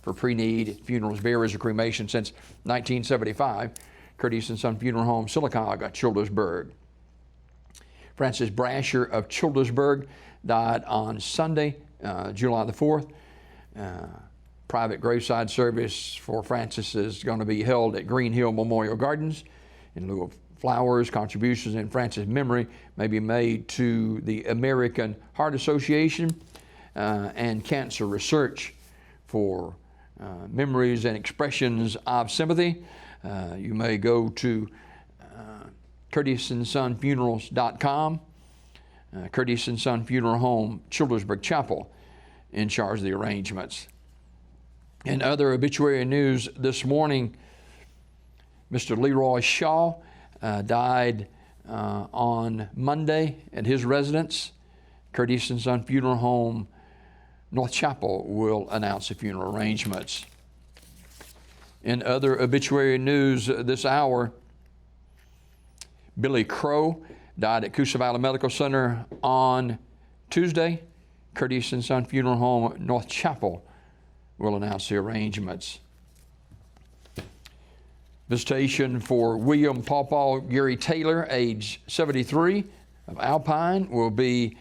for pre-need funerals, burials, or cremation since 1975. Curtis and Son Funeral Home, Sylacauga, Childersburg. Francis Brasher of Childersburg died on Sunday, July the 4th. Private graveside service for Francis is going to be held at Green Hill Memorial Gardens. In lieu of flowers, contributions in Francis' memory may be made to the American Heart Association and Cancer Research for memories and expressions of sympathy. You may go to CurtisandSonFunerals.com. Curtis and Son Funeral Home, Childersburg Chapel, in charge of the arrangements. In other obituary news this morning, Mr. Leroy Shaw died on Monday at his residence. Curtis and Son Funeral Home, North Chapel, will announce the funeral arrangements. In other obituary news this hour, Billy Crow died at Coosa Valley Medical Center on Tuesday. Curtis and Son Funeral Home, North Chapel, will announce the arrangements. Visitation for William Pawpaw Gary Taylor, age 73, of Alpine, will be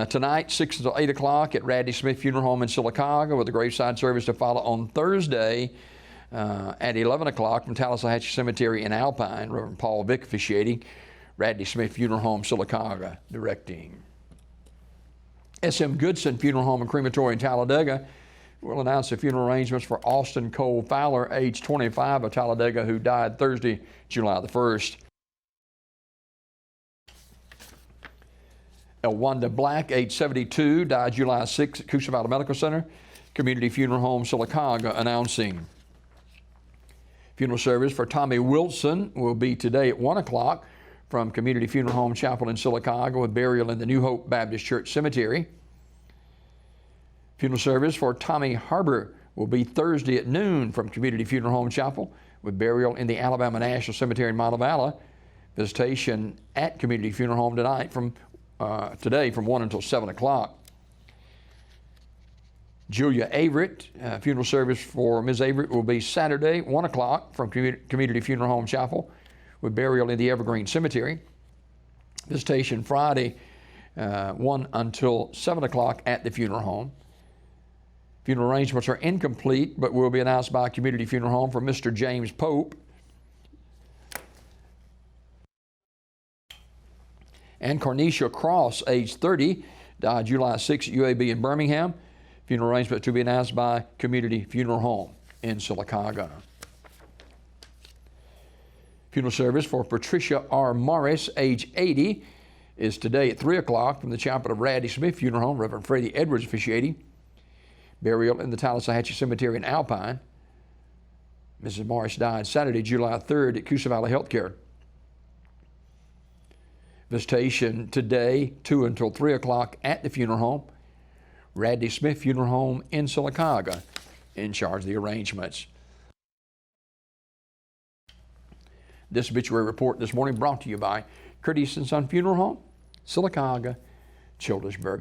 tonight, 6 until 8 o'clock at Radley Smith Funeral Home in Sylacauga, with a graveside service to follow on Thursday at 11 o'clock from Tallahatchie Cemetery in Alpine. Reverend Paul Vick officiating. Radley Smith Funeral Home, Sylacauga, directing. S.M. Goodson Funeral Home and Crematory in Talladega will announce the funeral arrangements for Austin Cole Fowler, age 25, of Talladega, who died Thursday, July the 1st. Elwanda Black, age 72, died July 6 at Coosa Valley Medical Center. Community Funeral Home, Sylacauga, announcing. Funeral service for Tommy Wilson will be today at 1 o'clock from Community Funeral Home Chapel in Sylacauga, with burial in the New Hope Baptist Church Cemetery. Funeral service for Tommy Harbor will be Thursday at noon from Community Funeral Home Chapel, with burial in the Alabama National Cemetery in Montevallo. Visitation at Community Funeral Home tonight today from 1 until 7 o'clock. Julia Averett, funeral service for Ms. Averett will be Saturday, 1 o'clock from Community Funeral Home Chapel, with burial in the Evergreen Cemetery. Visitation Friday, 1 until 7 o'clock at the funeral home. Funeral arrangements are incomplete, but will be announced by Community Funeral Home for Mr. James Pope. And Cornetia Cross, age 30, died July 6 at UAB in Birmingham. Funeral arrangements to be announced by Community Funeral Home in Sylacauga. Funeral service for Patricia R. Morris, age 80, is today at 3 o'clock from the chapel of Radley Smith Funeral Home, Reverend Freddie Edwards officiating. Burial in the Tallahatchie Cemetery in Alpine. Mrs. Morris died Saturday, July 3rd at Coosa Valley Healthcare. Visitation today, 2 until 3 o'clock at the funeral home. Radley Smith Funeral Home in Sylacauga, in charge of the arrangements. This obituary report this morning brought to you by Curtis and Son Funeral Home, Sylacauga, Childersburg.